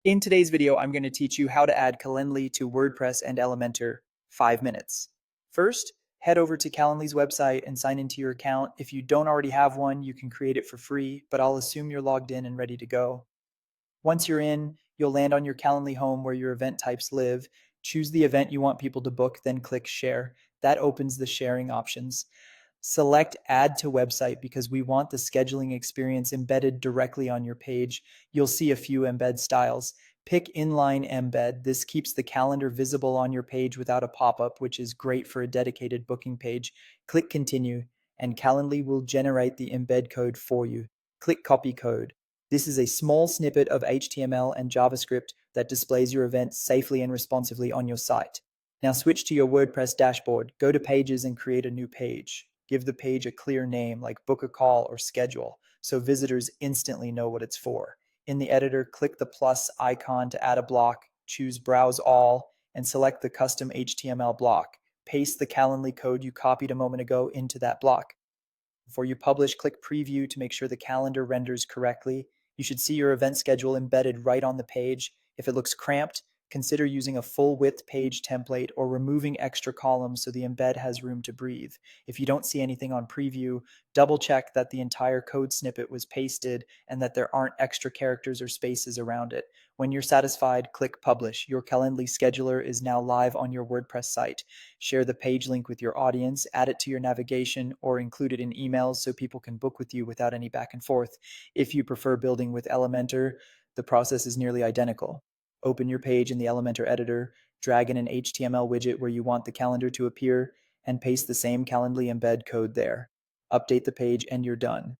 In today's video, I'm going to teach you how to add Calendly to WordPress and Elementor 5 minutes. First, head over to Calendly's website and sign into your account. If you don't already have one, you can create it for free, but I'll assume you're logged in and ready to go. Once you're in, you'll land on your Calendly home where your event types live. Choose the event you want people to book, then click Share. That opens the sharing options. Select Add to Website because we want the scheduling experience embedded directly on your page. You'll see a few embed styles. Pick Inline Embed. This keeps the calendar visible on your page without a pop-up, which is great for a dedicated booking page. Click Continue, and Calendly will generate the embed code for you. Click Copy Code. This is a small snippet of HTML and JavaScript that displays your event safely and responsively on your site. Now switch to your WordPress dashboard, go to Pages and create a new page. Give the page a clear name like Book a Call or Schedule so visitors instantly know what it's for. In the editor, click the plus icon to add a block, choose Browse All, and select the custom HTML block. Paste the Calendly code you copied a moment ago into that block. Before you publish, click Preview to make sure the calendar renders correctly. You should see your event schedule embedded right on the page. If it looks cramped, consider using a full-width page template or removing extra columns so the embed has room to breathe. If you don't see anything on Preview, double-check that the entire code snippet was pasted and that there aren't extra characters or spaces around it. When you're satisfied, click Publish. Your Calendly scheduler is now live on your WordPress site. Share the page link with your audience, add it to your navigation, or include it in emails so people can book with you without any back and forth. If you prefer building with Elementor, the process is nearly identical. Open your page in the Elementor editor, drag in an HTML widget where you want the calendar to appear, and paste the same Calendly embed code there. Update the page and you're done.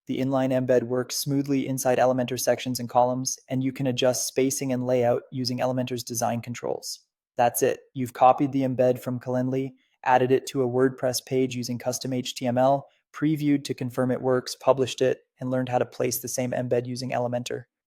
The inline embed works smoothly inside Elementor sections and columns, and you can adjust spacing and layout using Elementor's design controls. That's it. You've copied the embed from Calendly, added it to a WordPress page using custom HTML, previewed to confirm it works, published it, and learned how to place the same embed using Elementor.